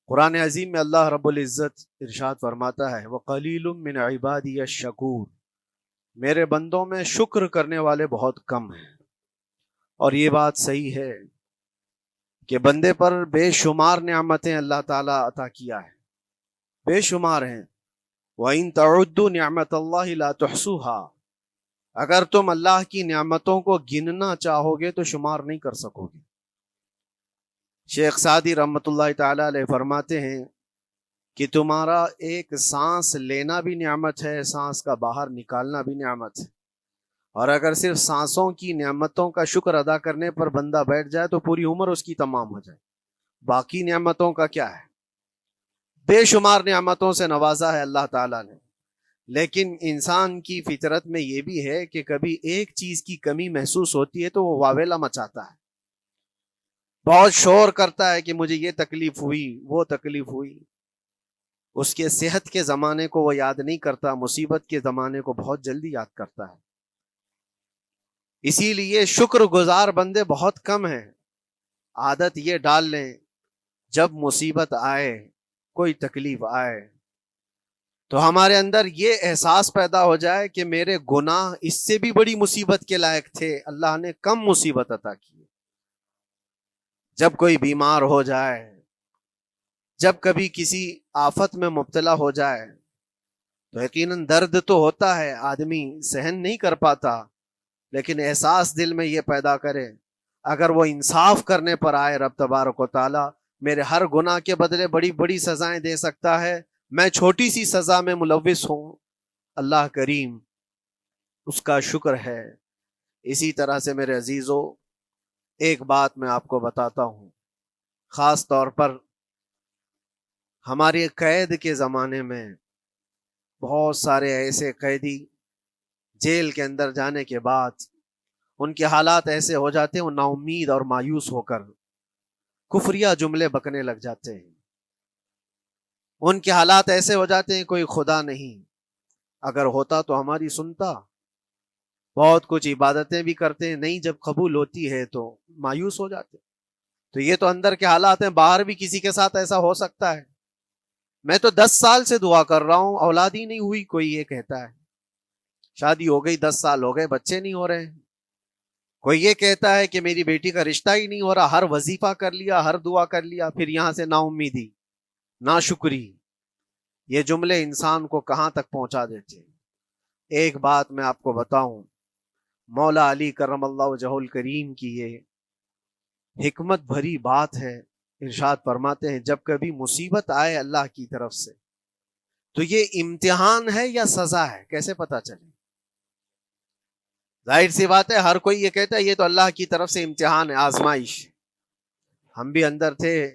قرآن عظیم میں اللہ رب العزت ارشاد فرماتا ہے وَقَلِيلٌ مِّنْ عِبَادِيَ الشَّكُورُ، میرے بندوں میں شکر کرنے والے بہت کم ہیں۔ اور یہ بات صحیح ہے کہ بندے پر بے شمار نعمتیں اللہ تعالیٰ عطا کیا ہے، بے شمار ہیں۔ وَإِن تَعُدُّوا نِعْمَتَ اللَّهِ لَا تُحْصُوهَا، اگر تم اللہ کی نعمتوں کو گننا چاہو گے تو شمار نہیں کر سکو گے۔ شیخ سعدی رحمۃ اللہ تعالی علیہ فرماتے ہیں کہ تمہارا ایک سانس لینا بھی نعمت ہے، سانس کا باہر نکالنا بھی نعمت ہے، اور اگر صرف سانسوں کی نعمتوں کا شکر ادا کرنے پر بندہ بیٹھ جائے تو پوری عمر اس کی تمام ہو جائے۔ باقی نعمتوں کا کیا ہے؟ بے شمار نعمتوں سے نوازا ہے اللہ تعالیٰ نے، لیکن انسان کی فطرت میں یہ بھی ہے کہ کبھی ایک چیز کی کمی محسوس ہوتی ہے تو وہ واویلا مچاتا ہے، بہت شور کرتا ہے کہ مجھے یہ تکلیف ہوئی، وہ تکلیف ہوئی۔ اس کے صحت کے زمانے کو وہ یاد نہیں کرتا، مصیبت کے زمانے کو بہت جلدی یاد کرتا ہے۔ اسی لیے شکر گزار بندے بہت کم ہیں۔ عادت یہ ڈال لیں، جب مصیبت آئے، کوئی تکلیف آئے، تو ہمارے اندر یہ احساس پیدا ہو جائے کہ میرے گناہ اس سے بھی بڑی مصیبت کے لائق تھے، اللہ نے کم مصیبت عطا کی۔ جب کوئی بیمار ہو جائے، جب کبھی کسی آفت میں مبتلا ہو جائے تو یقیناً درد تو ہوتا ہے، آدمی سہن نہیں کر پاتا، لیکن احساس دل میں یہ پیدا کرے اگر وہ انصاف کرنے پر آئے رب تبارک و تعالی میرے ہر گناہ کے بدلے بڑی بڑی سزائیں دے سکتا ہے، میں چھوٹی سی سزا میں ملوث ہوں، اللہ کریم، اس کا شکر ہے۔ اسی طرح سے میرے عزیزو، ایک بات میں آپ کو بتاتا ہوں، خاص طور پر ہمارے قید کے زمانے میں بہت سارے ایسے قیدی جیل کے اندر جانے کے بعد ان کے حالات ایسے ہو جاتے ہیں، وہ نا امید اور مایوس ہو کر کفریہ جملے بکنے لگ جاتے ہیں۔ ان کے حالات ایسے ہو جاتے ہیں کوئی خدا نہیں، اگر ہوتا تو ہماری سنتا، بہت کچھ عبادتیں بھی کرتے ہیں، نہیں جب قبول ہوتی ہے تو مایوس ہو جاتے ہیں۔ تو یہ تو اندر کے حالات ہیں، باہر بھی کسی کے ساتھ ایسا ہو سکتا ہے۔ میں تو 10 سال سے دعا کر رہا ہوں، اولاد ہی نہیں ہوئی، کوئی یہ کہتا ہے۔ شادی ہو گئی، 10 سال ہو گئے، بچے نہیں ہو رہے ہیں۔ کوئی یہ کہتا ہے کہ میری بیٹی کا رشتہ ہی نہیں ہو رہا، ہر وظیفہ کر لیا، ہر دعا کر لیا، پھر یہاں سے نا امیدی، نا شکری۔ یہ جملے انسان کو کہاں تک پہنچا دیتے ہیں۔ ایک بات میں آپ کو بتاؤں، مولا علی کرم اللہ وجہہ الکریم کی یہ حکمت بھری بات ہے، ارشاد فرماتے ہیں جب کبھی مصیبت آئے اللہ کی طرف سے تو یہ امتحان ہے یا سزا ہے، کیسے پتا چلے؟ ظاہر سی بات ہے، ہر کوئی یہ کہتا ہے یہ تو اللہ کی طرف سے امتحان ہے، آزمائش۔ ہم بھی اندر تھے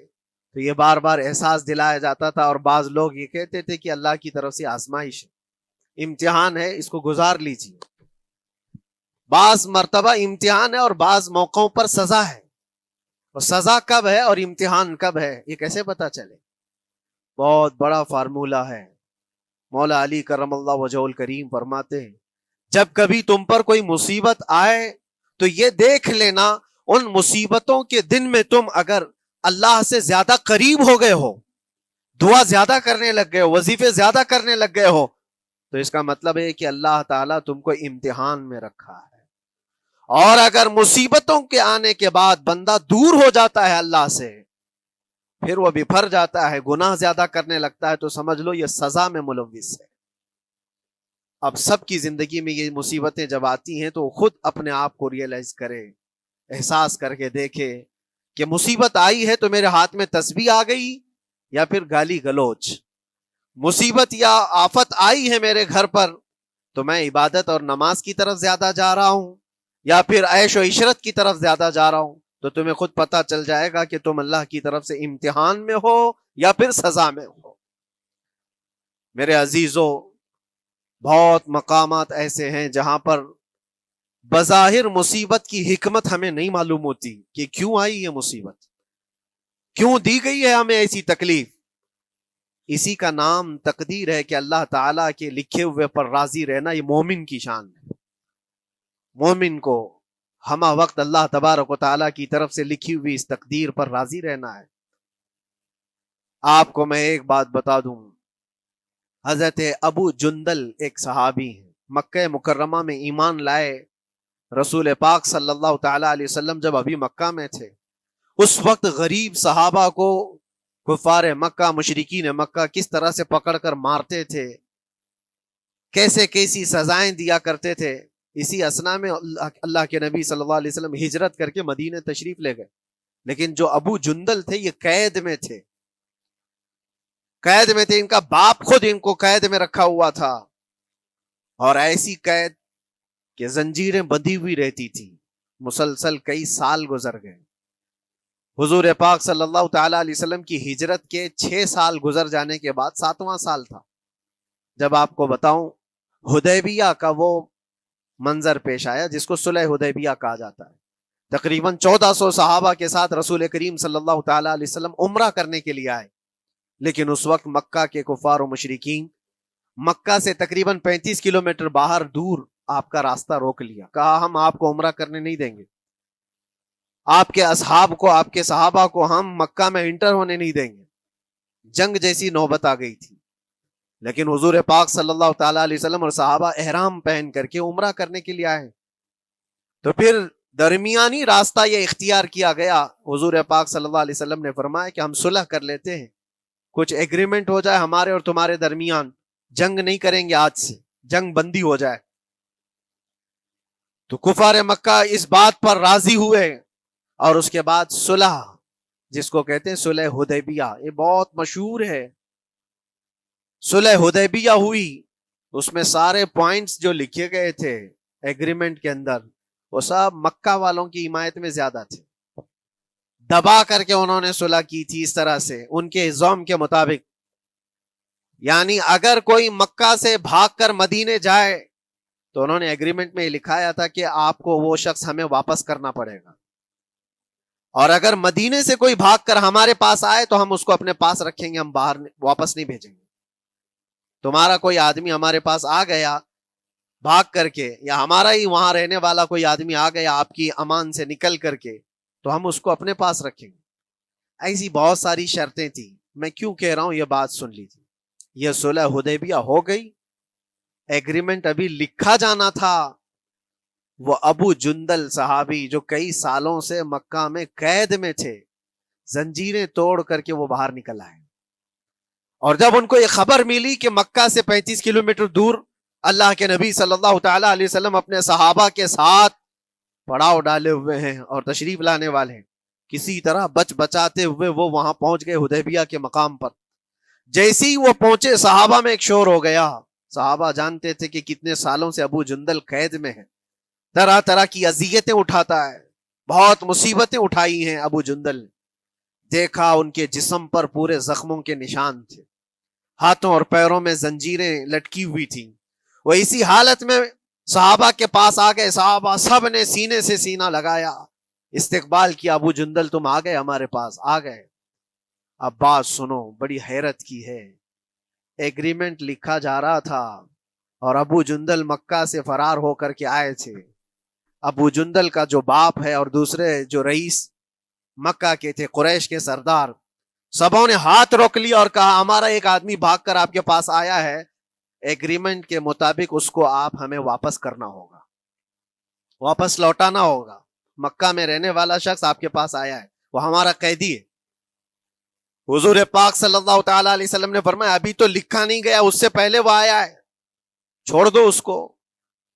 تو یہ بار بار احساس دلایا جاتا تھا، اور بعض لوگ یہ کہتے تھے کہ اللہ کی طرف سے آزمائش ہے، امتحان ہے، اس کو گزار لیجیے۔ بعض مرتبہ امتحان ہے اور بعض موقعوں پر سزا ہے، اور سزا کب ہے اور امتحان کب ہے یہ کیسے پتا چلے؟ بہت بڑا فارمولہ ہے۔ مولا علی کرم اللہ وجہ الکریم فرماتے ہیں جب کبھی تم پر کوئی مصیبت آئے تو یہ دیکھ لینا ان مصیبتوں کے دن میں تم اگر اللہ سے زیادہ قریب ہو گئے ہو، دعا زیادہ کرنے لگ گئے ہو، وظیفے زیادہ کرنے لگ گئے ہو، تو اس کا مطلب ہے کہ اللہ تعالیٰ تم کو امتحان میں رکھا ہے۔ اور اگر مصیبتوں کے آنے کے بعد بندہ دور ہو جاتا ہے اللہ سے، پھر وہ بپھر جاتا ہے، گناہ زیادہ کرنے لگتا ہے، تو سمجھ لو یہ سزا میں ملوث ہے۔ اب سب کی زندگی میں یہ مصیبتیں جب آتی ہیں تو خود اپنے آپ کو ریئلائز کرے، احساس کر کے دیکھے کہ مصیبت آئی ہے تو میرے ہاتھ میں تسبیح آ گئی یا پھر گالی گلوچ، مصیبت یا آفت آئی ہے میرے گھر پر تو میں عبادت اور نماز کی طرف زیادہ جا رہا ہوں یا پھر عیش و عشرت کی طرف زیادہ جا رہا ہوں، تو تمہیں خود پتا چل جائے گا کہ تم اللہ کی طرف سے امتحان میں ہو یا پھر سزا میں ہو۔ میرے عزیزو، بہت مقامات ایسے ہیں جہاں پر بظاہر مصیبت کی حکمت ہمیں نہیں معلوم ہوتی کہ کیوں آئی یہ مصیبت، کیوں دی گئی ہے ہمیں ایسی تکلیف۔ اسی کا نام تقدیر ہے کہ اللہ تعالیٰ کے لکھے ہوئے پر راضی رہنا یہ مومن کی شان ہے۔ مومن کو ہمہ وقت اللہ تبارک و تعالیٰ کی طرف سے لکھی ہوئی اس تقدیر پر راضی رہنا ہے۔ آپ کو میں ایک بات بتا دوں، حضرت ابو جندل ایک صحابی ہیں، مکہ مکرمہ میں ایمان لائے، رسول پاک صلی اللہ تعالی علیہ وسلم جب ابھی مکہ میں تھے، اس وقت غریب صحابہ کو کفار مکہ، مشرکین مکہ کس طرح سے پکڑ کر مارتے تھے، کیسے کیسی سزائیں دیا کرتے تھے۔ اسی اسنا میں اللہ کے نبی صلی اللہ علیہ وسلم ہجرت کر کے مدینہ تشریف لے گئے، لیکن جو ابو جندل تھے یہ قید میں تھے، قید میں تھے، ان کا باپ خود ان کو قید میں رکھا ہوا تھا، اور ایسی قید کہ زنجیریں بندھی ہوئی رہتی تھی، مسلسل کئی سال گزر گئے۔ حضور پاک صلی اللہ تعالی علیہ وسلم کی ہجرت کے 6 سال گزر جانے کے بعد 7واں سال تھا جب آپ کو بتاؤں حدیبیہ کا وہ منظر پیش آیا جس کو صلح حدیبیہ کہا جاتا ہے۔ تقریباً 1400 صحابہ کے ساتھ رسول کریم صلی اللہ تعالی علیہ وسلم عمرہ کرنے کے لیے آئے، لیکن اس وقت مکہ کے کفار و مشرکین مکہ سے تقریباً 35 کلومیٹر باہر دور آپ کا راستہ روک لیا، کہا ہم آپ کو عمرہ کرنے نہیں دیں گے، آپ کے اصحاب کو، آپ کے صحابہ کو ہم مکہ میں انٹر ہونے نہیں دیں گے۔ جنگ جیسی نوبت آ گئی تھی، لیکن حضور پاک صلی اللہ تعالی علیہ وسلم اور صحابہ احرام پہن کر کے عمرہ کرنے کے لیے آئے، تو پھر درمیانی راستہ یہ اختیار کیا گیا۔ حضور پاک صلی اللہ علیہ وسلم نے فرمایا کہ ہم صلح کر لیتے ہیں، کچھ ایگریمنٹ ہو جائے ہمارے اور تمہارے درمیان، جنگ نہیں کریں گے، آج سے جنگ بندی ہو جائے۔ تو کفار مکہ اس بات پر راضی ہوئے، اور اس کے بعد صلح، جس کو کہتے ہیں صلح حدیبیہ، یہ بہت مشہور ہے۔ صلح حدیبیہ ہوئی، اس میں سارے پوائنٹس جو لکھے گئے تھے ایگریمنٹ کے اندر وہ سب مکہ والوں کی حمایت میں زیادہ تھے، دبا کر کے انہوں نے صلح کی تھی اس طرح سے ان کے نظام کے مطابق، یعنی اگر کوئی مکہ سے بھاگ کر مدینے جائے تو انہوں نے ایگریمنٹ میں لکھایا تھا کہ آپ کو وہ شخص ہمیں واپس کرنا پڑے گا، اور اگر مدینے سے کوئی بھاگ کر ہمارے پاس آئے تو ہم اس کو اپنے پاس رکھیں گے، ہم باہر واپس نہیں بھیجیں گے۔ تمہارا کوئی آدمی ہمارے پاس آ گیا بھاگ کر کے، یا ہمارا ہی وہاں رہنے والا کوئی آدمی آ گیا آپ کی امان سے نکل کر کے، تو ہم اس کو اپنے پاس رکھیں گے۔ ایسی بہت ساری شرطیں تھیں، میں کیوں کہہ رہا ہوں یہ بات سن لیجیے۔ یہ صلح حدیبیہ ہو گئی، ایگریمنٹ ابھی لکھا جانا تھا، وہ ابو جندل صحابی جو کئی سالوں سے مکہ میں قید میں تھے، زنجیریں توڑ کر کے وہ باہر نکل آئے، اور جب ان کو یہ خبر ملی کہ مکہ سے 35 کلومیٹر دور اللہ کے نبی صلی اللہ تعالی علیہ وسلم اپنے صحابہ کے ساتھ پڑاؤ ڈالے ہوئے ہیں اور تشریف لانے والے ہیں، کسی طرح بچاتے ہوئے وہ وہاں پہنچ گئے حدیبیہ کے مقام پر۔ جیسے ہی وہ پہنچے صحابہ میں ایک شور ہو گیا، صحابہ جانتے تھے کہ کتنے سالوں سے ابو جندل قید میں ہے، طرح طرح کی اذیتیں اٹھاتا ہے، بہت مصیبتیں اٹھائی ہیں ابو جندل۔ دیکھا ان کے جسم پر پورے زخموں کے نشان تھے، ہاتھوں اور پیروں میں زنجیریں لٹکی ہوئی تھیں۔ وہ اسی حالت میں صحابہ کے پاس آ گئے، صحابہ سب نے سینے سے سینہ لگایا، استقبال کیا، ابو جندل تم آ گئے ہمارے پاس، آ گئے۔ اب بات سنو، بڑی حیرت کی ہے، ایگریمنٹ لکھا جا رہا تھا اور ابو جندل مکہ سے فرار ہو کر کے آئے تھے۔ ابو جندل کا جو باپ ہے اور دوسرے جو رئیس مکہ کے تھے، قریش کے سردار، سبوں نے ہاتھ روک لیا اور کہا ہمارا ایک آدمی بھاگ کر آپ کے پاس آیا ہے، ایگریمنٹ کے مطابق اس کو آپ ہمیں واپس کرنا ہوگا، واپس لوٹانا ہوگا۔ مکہ میں رہنے والا شخص آپ کے پاس آیا ہے، وہ ہمارا قیدی ہے۔ حضور پاک صلی اللہ تعالی علیہ وسلم نے فرمایا ابھی تو لکھا نہیں گیا، اس سے پہلے وہ آیا ہے، چھوڑ دو اس کو،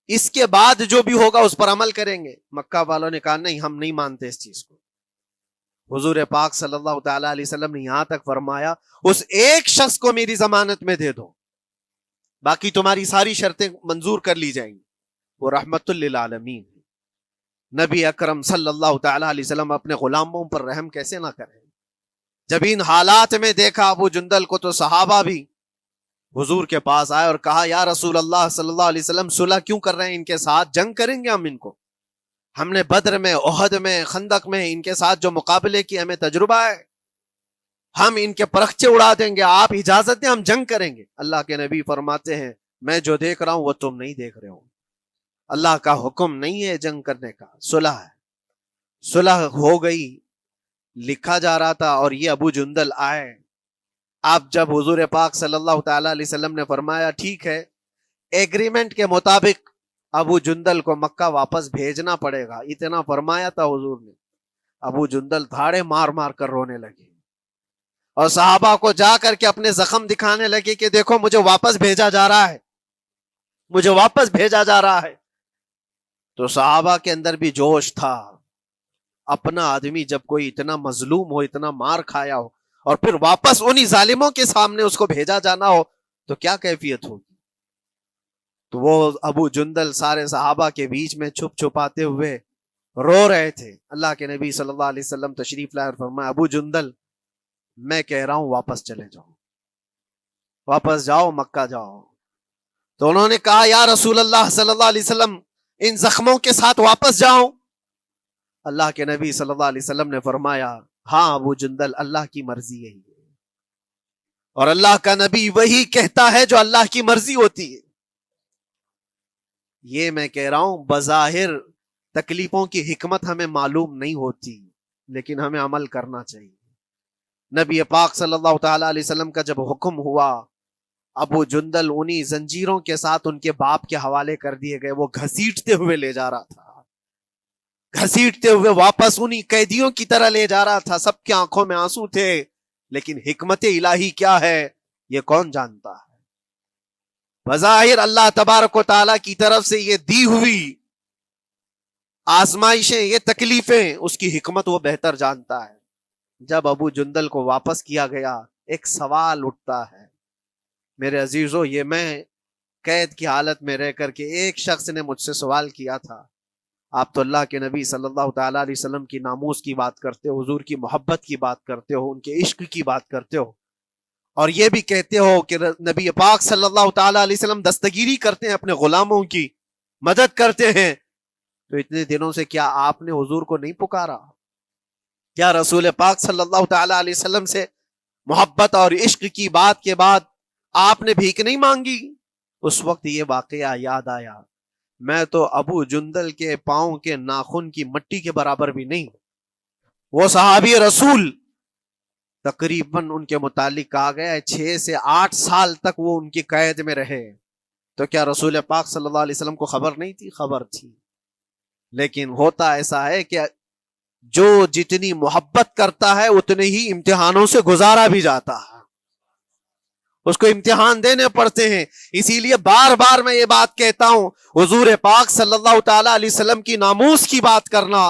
اس کے بعد جو بھی ہوگا اس پر عمل کریں گے۔ مکہ والوں نے کہا نہیں، ہم نہیں مانتے اس چیز کو۔ حضور پاک صلی اللہ تعالی علیہ وسلم نے یہاں تک فرمایا اس ایک شخص کو میری ضمانت میں دے دو، باقی تمہاری ساری شرطیں منظور کر لی جائیں گی۔ وہ رحمت للعالمین، نبی اکرم صلی اللہ تعالی علیہ وسلم اپنے غلاموں پر رحم کیسے نہ کریں۔ جب ان حالات میں دیکھا ابو جندل کو تو صحابہ بھی حضور کے پاس آئے اور کہا یا رسول اللہ صلی اللہ علیہ وسلم صلح کیوں کر رہے ہیں، ان کے ساتھ جنگ کریں گے ہم، ان کو ہم نے بدر میں، احد میں، خندق میں ان کے ساتھ جو مقابلے کی ہمیں تجربہ ہے، ہم ان کے پرخچے اڑا دیں گے، آپ اجازت دیں ہم جنگ کریں گے۔ اللہ کے نبی فرماتے ہیں میں جو دیکھ رہا ہوں وہ تم نہیں دیکھ رہے ہو، اللہ کا حکم نہیں ہے جنگ کرنے کا، صلح ہے۔ صلح ہو گئی، لکھا جا رہا تھا، اور یہ ابو جندل آئے آپ جب حضور پاک صلی اللہ تعالی علیہ وسلم نے فرمایا ٹھیک ہے ایگریمنٹ کے مطابق ابو جندل کو مکہ واپس بھیجنا پڑے گا، اتنا فرمایا تھا حضور نے، ابو جندل دھاڑے مار مار کر رونے لگے اور صحابہ کو جا کر کے اپنے زخم دکھانے لگے کہ دیکھو مجھے واپس بھیجا جا رہا ہے، مجھے واپس بھیجا جا رہا ہے۔ تو صحابہ کے اندر بھی جوش تھا، اپنا آدمی جب کوئی اتنا مظلوم ہو، اتنا مار کھایا ہو، اور پھر واپس انہی ظالموں کے سامنے اس کو بھیجا جانا ہو تو کیا کیفیت ہوگی۔ تو وہ ابو جندل سارے صحابہ کے بیچ میں چھپ چھپاتے ہوئے رو رہے تھے۔ اللہ کے نبی صلی اللہ علیہ وسلم تشریف لائے اور فرمایا ابو جندل میں کہہ رہا ہوں واپس چلے جاؤ، واپس جاؤ، مکہ جاؤ۔ تو انہوں نے کہا یا رسول اللہ صلی اللہ علیہ وسلم ان زخموں کے ساتھ واپس جاؤں؟ اللہ کے نبی صلی اللہ علیہ وسلم نے فرمایا ہاں ابو جندل اللہ کی مرضی یہی ہے، اور اللہ کا نبی وہی کہتا ہے جو اللہ کی مرضی ہوتی ہے۔ یہ میں کہہ رہا ہوں بظاہر تکلیفوں کی حکمت ہمیں معلوم نہیں ہوتی، لیکن ہمیں عمل کرنا چاہیے۔ نبی پاک صلی اللہ تعالی علیہ وسلم کا جب حکم ہوا، ابو جندل انہی زنجیروں کے ساتھ ان کے باپ کے حوالے کر دیے گئے، وہ گھسیٹتے ہوئے لے جا رہا تھا، گھسیٹتے ہوئے واپس انہی قیدیوں کی طرح لے جا رہا تھا۔ سب کی آنکھوں میں آنسو تھے، لیکن حکمت الہی کیا ہے یہ کون جانتا ہے۔ بظاہر اللہ تبارک و تعالیٰ کی طرف سے یہ دی ہوئی آزمائشیں، یہ تکلیفیں، اس کی حکمت وہ بہتر جانتا ہے۔ جب ابو جندل کو واپس کیا گیا، ایک سوال اٹھتا ہے میرے عزیزو، یہ میں قید کی حالت میں رہ کر کے ایک شخص نے مجھ سے سوال کیا تھا، آپ تو اللہ کے نبی صلی اللہ تعالی علیہ وسلم کی ناموس کی بات کرتے ہو، حضور کی محبت کی بات کرتے ہو، ان کے عشق کی بات کرتے ہو، اور یہ بھی کہتے ہو کہ نبی پاک صلی اللہ تعالی علیہ وسلم دستگیری کرتے ہیں، اپنے غلاموں کی مدد کرتے ہیں، تو اتنے دنوں سے کیا آپ نے حضور کو نہیں پکارا؟ کیا رسول پاک صلی اللہ تعالی علیہ وسلم سے محبت اور عشق کی بات کے بعد آپ نے بھیک نہیں مانگی؟ اس وقت یہ واقعہ یاد آیا، میں تو ابو جندل کے پاؤں کے ناخن کی مٹی کے برابر بھی نہیں۔ وہ صحابی رسول تقریباً ان کے متعلق کہا گیا ہے 6 سے 8 سال تک وہ ان کی قید میں رہے، تو کیا رسول پاک صلی اللہ علیہ وسلم کو خبر نہیں تھی؟ خبر تھی، لیکن ہوتا ایسا ہے کہ جو جتنی محبت کرتا ہے اتنے ہی امتحانوں سے گزارا بھی جاتا ہے، اس کو امتحان دینے پڑتے ہیں۔ اسی لیے بار بار میں یہ بات کہتا ہوں، حضور پاک صلی اللہ تعالی علیہ وسلم کی ناموس کی بات کرنا،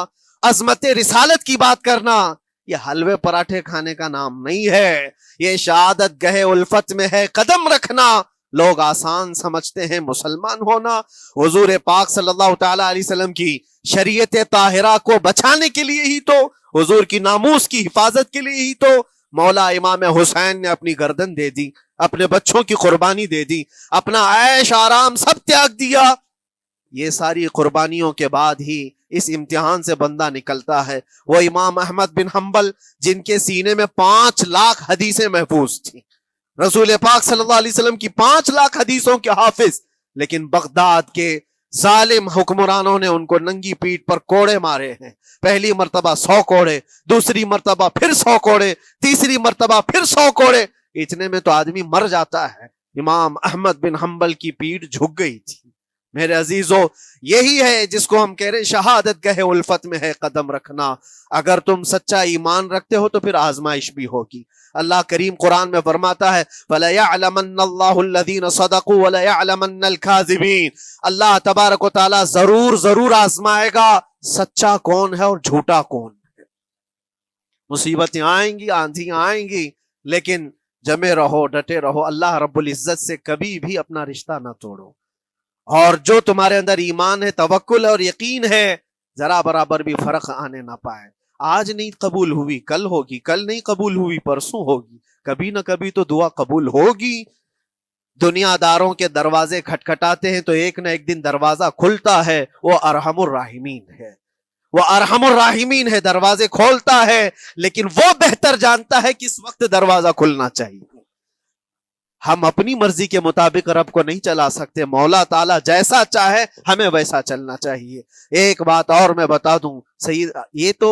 عظمت رسالت کی بات کرنا، یہ حلوے پراٹھے کھانے کا نام نہیں ہے، یہ شہادت گہے الفت میں ہے قدم رکھنا۔ لوگ آسان سمجھتے ہیں مسلمان ہونا، حضور پاک صلی اللہ تعالی علیہ وسلم کی شریعت طاہرہ کو بچانے کے لیے ہی تو، حضور کی ناموس کی حفاظت کے لیے ہی تو مولا امام حسین نے اپنی گردن دے دی، اپنے بچوں کی قربانی دے دی، اپنا عیش آرام سب تیاگ دیا۔ یہ ساری قربانیوں کے بعد ہی اس امتحان سے بندہ نکلتا ہے۔ وہ امام احمد بن حنبل جن کے سینے میں 5 لاکھ حدیثیں محفوظ تھیں، رسول پاک صلی اللہ علیہ وسلم کی 5 لاکھ حدیثوں کے حافظ، لیکن بغداد کے ظالم حکمرانوں نے ان کو ننگی پیٹھ پر کوڑے مارے ہیں، پہلی مرتبہ 100 کوڑے، دوسری مرتبہ پھر 100 کوڑے، تیسری مرتبہ پھر 100 کوڑے، اتنے میں تو آدمی مر جاتا ہے۔ امام احمد بن حنبل کی پیٹھ جھک گئی تھی۔ میرے عزیزو، یہی ہے جس کو ہم کہہ رہے ہیں شہادت گہے الفت میں ہے قدم رکھنا۔ اگر تم سچا ایمان رکھتے ہو تو پھر آزمائش بھی ہوگی۔ اللہ کریم قرآن میں فرماتا ہے فَلَيَعْلَمَنَّ اللَّهُ الَّذِينَ صَدَقُوا وَلَيَعْلَمَنَّ الْكَاذِبِينَ۔ اللہ تبارک و تعالیٰ ضرور آزمائے گا سچا کون ہے اور جھوٹا کون ہے۔ مصیبتیں آئیں گی، آندھیاں آئیں گی، لیکن جمے رہو، ڈٹے رہو، اللہ رب العزت سے کبھی بھی اپنا رشتہ نہ توڑو، اور جو تمہارے اندر ایمان ہے، توکل اور یقین ہے، ذرا برابر بھی فرق آنے نہ پائے۔ آج نہیں قبول ہوئی کل ہوگی، کل نہیں قبول ہوئی پرسوں ہوگی، کبھی نہ کبھی تو دعا قبول ہوگی۔ دنیا داروں کے دروازے کھٹکھٹاتے ہیں تو ایک نہ ایک دن دروازہ کھلتا ہے، وہ ارحم الراحمین ہے، وہ ارحم الراحمین ہے، دروازے کھولتا ہے، لیکن وہ بہتر جانتا ہے کس وقت دروازہ کھلنا چاہیے۔ ہم اپنی مرضی کے مطابق رب کو نہیں چلا سکتے، مولا تعالیٰ جیسا چاہے ہمیں ویسا چلنا چاہیے۔ ایک بات اور میں بتا دوں، سید یہ تو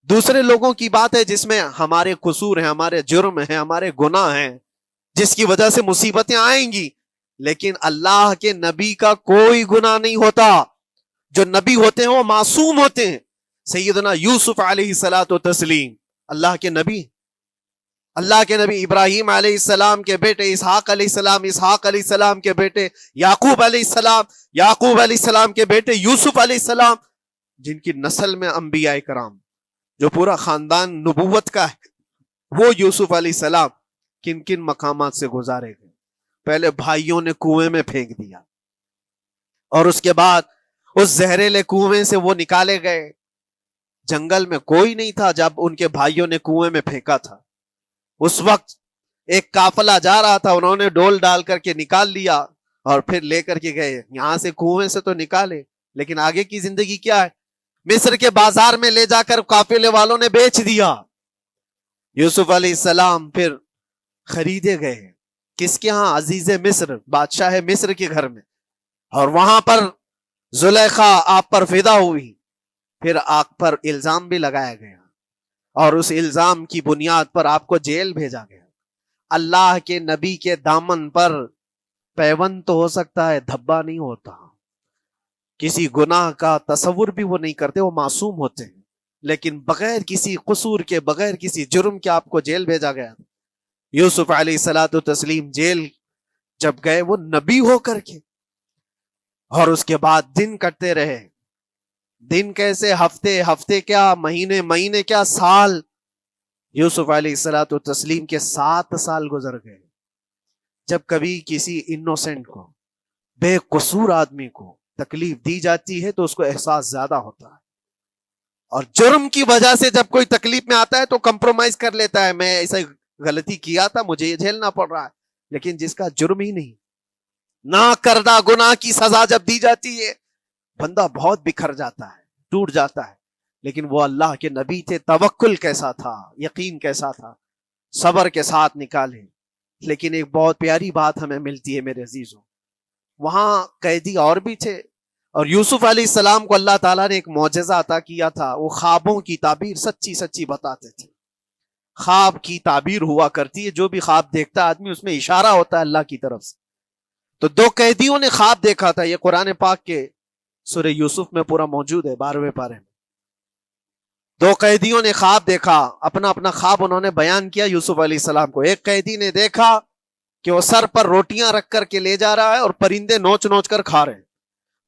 دوسرے لوگوں کی بات ہے جس میں ہمارے قصور ہیں، ہمارے جرم ہیں، ہمارے گناہ ہیں، جس کی وجہ سے مصیبتیں آئیں گی، لیکن اللہ کے نبی کا کوئی گناہ نہیں ہوتا. جو نبی ہوتے ہیں وہ معصوم ہوتے ہیں. سیدنا یوسف علیہ الصلوۃ والتسلیم اللہ کے نبی، اللہ کے نبی ابراہیم علیہ السلام کے بیٹے اسحاق علیہ السلام، اسحاق علیہ السلام کے بیٹے یعقوب علیہ السلام، یعقوب علیہ السلام کے بیٹے یوسف علیہ السلام، جن کی نسل میں انبیاء کرام، جو پورا خاندان نبوت کا ہے، وہ یوسف علیہ السلام کن کن مقامات سے گزارے گئے. پہلے بھائیوں نے کنویں میں پھینک دیا، اور اس کے بعد اس زہریلے کنویں سے وہ نکالے گئے. جنگل میں کوئی نہیں تھا جب ان کے بھائیوں نے کنویں میں پھینکا تھا. اس وقت ایک قافلہ جا رہا تھا، انہوں نے ڈول ڈال کر کے نکال لیا اور پھر لے کر کے گئے. یہاں سے کنویں سے تو نکالے، لیکن آگے کی زندگی کیا ہے؟ مصر کے بازار میں لے جا کر قافلے والوں نے بیچ دیا. یوسف علیہ السلام پھر خریدے گئے. کس کے ہاں؟ عزیز مصر، بادشاہ مصر کے گھر میں. اور وہاں پر زلیخا آپ پر فدا ہوئی. پھر آپ پر الزام بھی لگایا گیا، اور اس الزام کی بنیاد پر آپ کو جیل بھیجا گیا. اللہ کے نبی کے دامن پر پیوند تو ہو سکتا ہے، دھبا نہیں ہوتا. کسی گناہ کا تصور بھی وہ نہیں کرتے، وہ معصوم ہوتے ہیں. لیکن بغیر کسی قصور کے، بغیر کسی جرم کے آپ کو جیل بھیجا گیا. یوسف علیہ الصلوۃ والتسلیم جیل جب گئے، وہ نبی ہو کر کے، اور اس کے بعد دن کٹتے رہے. دن کیسے؟ ہفتے، ہفتے کیا مہینے، مہینے کیا سال. یوسف علیہ الصلوۃ والتسلیم کے 7 سال گزر گئے. جب کبھی کسی انوسینٹ کو، بے قصور آدمی کو تکلیف دی جاتی ہے تو اس کو احساس زیادہ ہوتا ہے. اور جرم کی وجہ سے جب کوئی تکلیف میں آتا ہے تو کمپرومائز کر لیتا ہے، میں ایسا غلطی کیا تھا، مجھے یہ جھیلنا پڑ رہا ہے. لیکن جس کا جرم ہی نہیں، نہ کردہ گناہ کی سزا جب دی جاتی ہے، بندہ بہت بکھر جاتا ہے، ٹوٹ جاتا ہے. لیکن وہ اللہ کے نبی تھے، توکل کیسا تھا، یقین کیسا تھا، صبر کے ساتھ نکالے. لیکن ایک بہت پیاری بات ہمیں ملتی ہے میرے عزیزوں، وہاں قیدی اور بھی تھے، اور یوسف علیہ السلام کو اللہ تعالیٰ نے ایک معجزہ عطا کیا تھا. وہ خوابوں کی تعبیر سچی سچی بتاتے تھے. خواب کی تعبیر ہوا کرتی ہے، جو بھی خواب دیکھتا آدمی اس میں اشارہ ہوتا ہے اللہ کی طرف سے. تو 2 قیدیوں نے خواب دیکھا تھا، یہ قرآن پاک کے سورہ یوسف میں پورا موجود ہے، 12ویں پارے میں. 2 قیدیوں نے خواب دیکھا، اپنا اپنا خواب انہوں نے بیان کیا یوسف علیہ السلام کو. ایک قیدی نے دیکھا کہ وہ سر پر روٹیاں رکھ کر کے لے جا رہا ہے اور پرندے نوچ نوچ کر کھا رہے ہیں.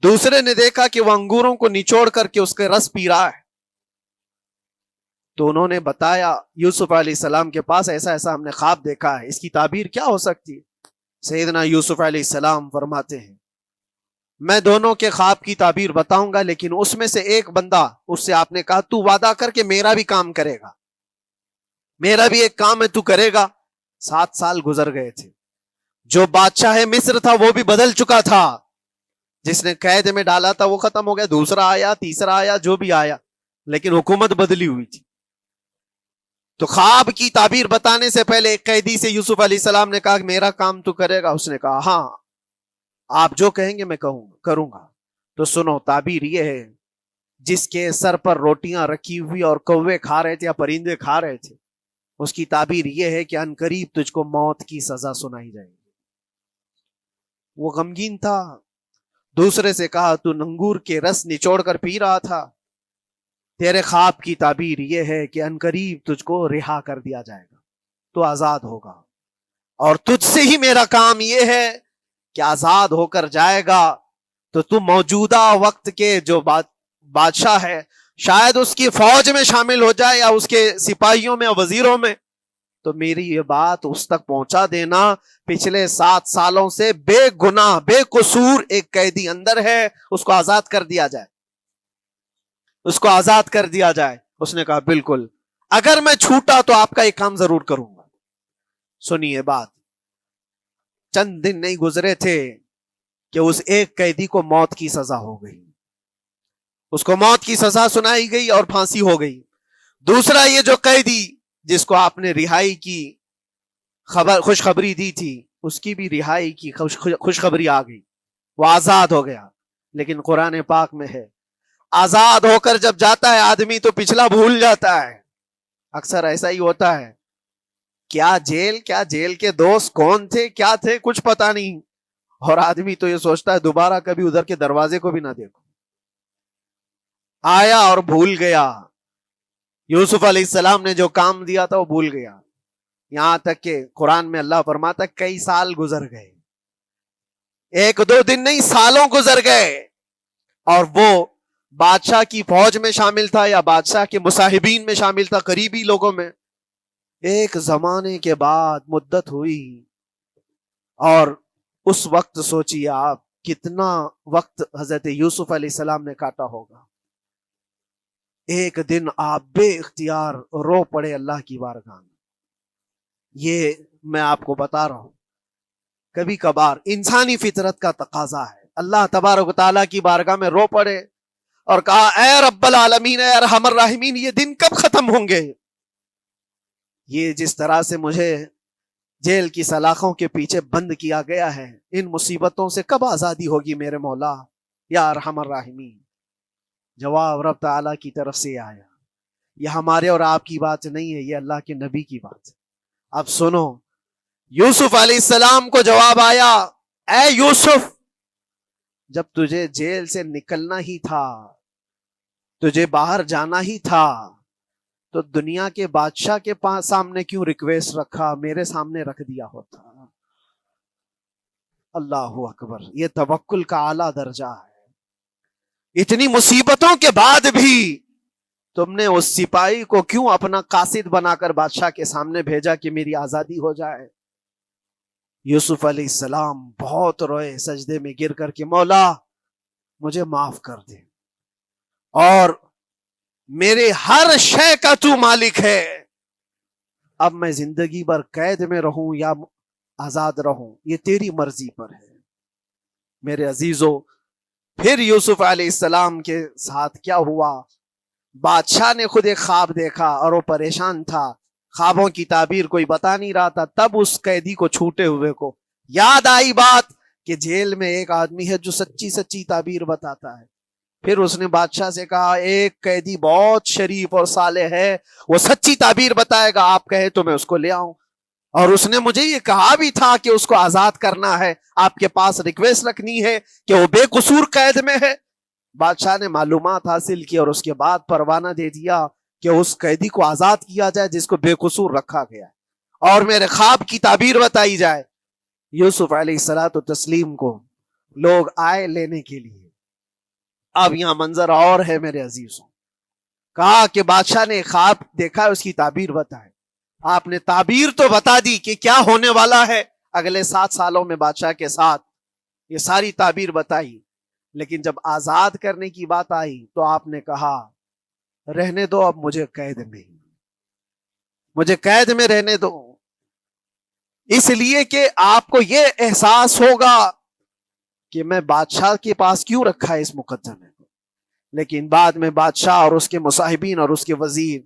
دوسرے نے دیکھا کہ وہ انگوروں کو نچوڑ کر کے اس کے رس پی رہا ہے. تو انہوں نے بتایا یوسف علیہ السلام کے پاس، ایسا ایسا ہم نے خواب دیکھا ہے، اس کی تعبیر کیا ہو سکتی ہے؟ سیدنا یوسف علیہ السلام فرماتے ہیں، میں دونوں کے خواب کی تعبیر بتاؤں گا، لیکن اس میں سے ایک بندہ، اس سے آپ نے کہا تو وعدہ کر کے میرا بھی کام کرے گا، میرا بھی ایک کام ہے تو کرے گا. 7 سال گزر گئے تھے. جو بادشاہ مصر تھا وہ بھی بدل چکا تھا، جس نے قید میں ڈالا تھا وہ ختم ہو گیا، دوسرا آیا، تیسرا آیا، جو بھی آیا، لیکن حکومت بدلی ہوئی تھی. تو خواب کی تعبیر بتانے سے پہلے ایک قیدی سے یوسف علیہ السلام نے کہا کہ میرا کام تو کرے گا. اس نے کہا ہاں، آپ جو کہیں گے میں کروں گا. تو سنو، تعبیر یہ ہے، جس کے سر پر روٹیاں رکھی ہوئی اور کوے کھا رہے تھے یا پرندے کھا رہے تھے، اس کی تعبیر یہ ہے کہ عنقریب تجھ کو موت کی سزا سنائی جائے گی. وہ غمگین تھا. دوسرے سے کہا تو انگور کے رس نچوڑ کر پی رہا تھا، تیرے خواب کی تعبیر یہ ہے کہ عنقریب تجھ کو رہا کر دیا جائے گا، تو آزاد ہوگا، اور تجھ سے ہی میرا کام یہ ہے کہ آزاد ہو کر جائے گا تو تو موجودہ وقت کے جو بادشاہ ہے، شاید اس کی فوج میں شامل ہو جائے یا اس کے سپاہیوں میں یا وزیروں میں، تو میری یہ بات اس تک پہنچا دینا، پچھلے 7 سالوں سے بے گناہ بے قصور ایک قیدی اندر ہے، اس کو آزاد کر دیا جائے، اس کو آزاد کر دیا جائے. اس نے کہا بالکل، اگر میں چھوٹا تو آپ کا ایک کام ضرور کروں گا. سنیے بات، چند دن نہیں گزرے تھے کہ اس ایک قیدی کو موت کی سزا ہو گئی. اس کو موت کی سزا سنائی گئی اور پھانسی ہو گئی. دوسرا یہ جو قیدی جس کو آپ نے رہائی کی خوشخبری دی تھی، اس کی بھی رہائی کی خوشخبری آ گئی، وہ آزاد ہو گیا. لیکن قرآن پاک میں ہے آزاد ہو کر جب جاتا ہے آدمی تو پچھلا بھول جاتا ہے. اکثر ایسا ہی ہوتا ہے. کیا جیل کے دوست کون تھے کیا تھے کچھ پتا نہیں, اور آدمی تو یہ سوچتا ہے دوبارہ کبھی ادھر کے دروازے کو بھی نہ دیکھو. آیا اور بھول گیا. یوسف علیہ السلام نے جو کام دیا تھا وہ بھول گیا. یہاں تک کہ قرآن میں اللہ فرماتا کئی سال گزر گئے, 1-2 دن نہیں, سالوں گزر گئے, اور وہ بادشاہ کی فوج میں شامل تھا یا بادشاہ کے مصاحبین میں شامل تھا, قریبی لوگوں میں. ایک زمانے کے بعد مدت ہوئی, اور اس وقت سوچیے آپ کتنا وقت حضرت یوسف علیہ السلام نے کاٹا ہوگا. ایک دن آپ بے اختیار رو پڑے اللہ کی بارگاہ میں. یہ میں آپ کو بتا رہا ہوں, کبھی کبھار انسانی فطرت کا تقاضا ہے. اللہ تبارک و تعالیٰ کی بارگاہ میں رو پڑے اور کہا اے رب العالمین, اے ارحم الراحمین, یہ دن کب ختم ہوں گے؟ یہ جس طرح سے مجھے جیل کی سلاخوں کے پیچھے بند کیا گیا ہے, ان مصیبتوں سے کب آزادی ہوگی میرے مولا یا ارحم الراحمین؟ جواب رب تعالیٰ کی طرف سے آیا. یہ ہمارے اور آپ کی بات نہیں ہے, یہ اللہ کے نبی کی بات ہے. اب سنو, یوسف علیہ السلام کو جواب آیا, اے یوسف, جب تجھے جیل سے نکلنا ہی تھا, تجھے باہر جانا ہی تھا, تو دنیا کے بادشاہ کے پاس سامنے کیوں ریکویسٹ رکھا, میرے سامنے رکھ دیا ہوتا. اللہ اکبر, یہ توکل کا اعلیٰ درجہ ہے. اتنی مصیبتوں کے بعد بھی تم نے اس سپاہی کو کیوں اپنا قاصد بنا کر بادشاہ کے سامنے بھیجا کہ میری آزادی ہو جائے؟ یوسف علیہ السلام بہت روئے سجدے میں گر کر کے, مولا مجھے معاف کر دے, اور میرے ہر شے کا تو مالک ہے. اب میں زندگی بھر قید میں رہوں یا آزاد رہوں یہ تیری مرضی پر ہے. میرے عزیزو, پھر یوسف علیہ السلام کے ساتھ کیا ہوا؟ بادشاہ نے خود ایک خواب دیکھا اور وہ پریشان تھا, خوابوں کی تعبیر کوئی بتا نہیں رہا تھا. تب اس قیدی کو چھوٹے ہوئے کو یاد آئی بات کہ جیل میں ایک آدمی ہے جو سچی سچی تعبیر بتاتا ہے. پھر اس نے بادشاہ سے کہا ایک قیدی بہت شریف اور صالح ہے, وہ سچی تعبیر بتائے گا, آپ کہے تو میں اس کو لے آؤں. اور اس نے مجھے یہ کہا بھی تھا کہ اس کو آزاد کرنا ہے, آپ کے پاس ریکویسٹ رکھنی ہے کہ وہ بے قصور قید میں ہے. بادشاہ نے معلومات حاصل کی اور اس کے بعد پروانہ دے دیا کہ اس قیدی کو آزاد کیا جائے جس کو بے قصور رکھا گیا ہے, اور میرے خواب کی تعبیر بتائی جائے. یوسف علیہ الصلوۃ والتسلیم کو لوگ آئے لینے کے لیے. اب یہاں منظر اور ہے میرے عزیزوں. کہا کہ بادشاہ نے خواب دیکھا, اس کی تعبیر بتائے. آپ نے تعبیر تو بتا دی کہ کیا ہونے والا ہے اگلے 7 سالوں میں بادشاہ کے ساتھ, یہ ساری تعبیر بتائی. لیکن جب آزاد کرنے کی بات آئی تو آپ نے کہا رہنے دو, اب مجھے قید میں رہنے دو, اس لیے کہ آپ کو یہ احساس ہوگا کہ میں بادشاہ کے پاس کیوں رکھا ہے اس مقدمے کو. لیکن بعد میں بادشاہ اور اس کے مصاحبین اور اس کے وزیر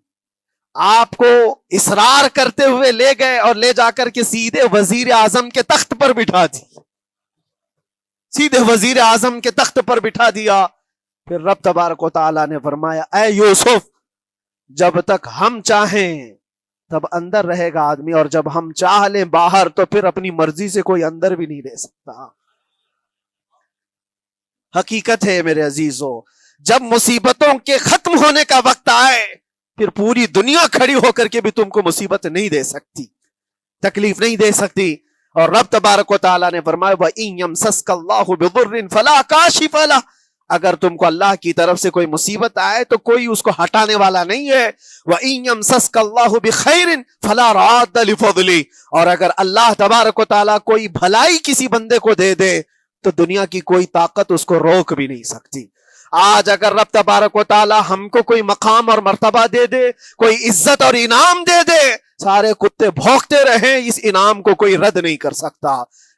آپ کو اصرار کرتے ہوئے لے گئے اور لے جا کر کے سیدھے وزیر اعظم کے تخت پر بٹھا دی. سیدھے وزیر اعظم کے تخت پر بٹھا دیا. پھر رب تبارک و تعالیٰ نے فرمایا اے یوسف, جب تک ہم چاہیں تب اندر رہے گا آدمی, اور جب ہم چاہ لیں باہر تو پھر اپنی مرضی سے کوئی اندر بھی نہیں رہ سکتا. حقیقت ہے میرے عزیزو, جب مصیبتوں کے ختم ہونے کا وقت آئے پھر پوری دنیا کھڑی ہو کر کے بھی تم کو مصیبت نہیں دے سکتی, تکلیف نہیں دے سکتی. اور رب تبارک و تعالیٰ نے فرمایا وَإِن يَمْسَسْكَ اللَّهُ بِضُرٍّ فَلَا كَاشِفَ لَهُ, اگر تم کو اللہ کی طرف سے کوئی مصیبت آئے تو کوئی اس کو ہٹانے والا نہیں ہے. وَإِن يَمْسَسْكَ اللَّهُ بِخَيْرٍ فَلَا رَادَّ لِفَضْلِهِ, اور اگر اللہ تبارک و تعالیٰ کوئی بھلائی کسی بندے کو دے دے تو دنیا کی کوئی طاقت اس کو روک بھی نہیں سکتی. آج اگر رب تبارک و تعالیٰ ہم کو کوئی مقام اور مرتبہ دے دے, کوئی عزت اور انعام دے دے, سارے کتے بھونکتے رہیں, اس انعام کو کوئی رد نہیں کر سکتا.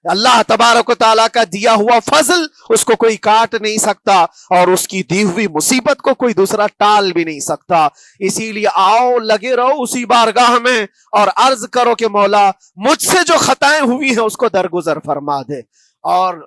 اللہ تبارک و تعالیٰ کا دیا ہوا فضل اس کو کوئی کاٹ نہیں سکتا, اور اس کی دی ہوئی مصیبت کو کوئی دوسرا ٹال بھی نہیں سکتا. اسی لیے آؤ لگے رہو اسی بارگاہ میں اور عرض کرو کہ مولا مجھ سے جو خطائیں ہوئی ہیں اس کو درگزر فرما دے. اور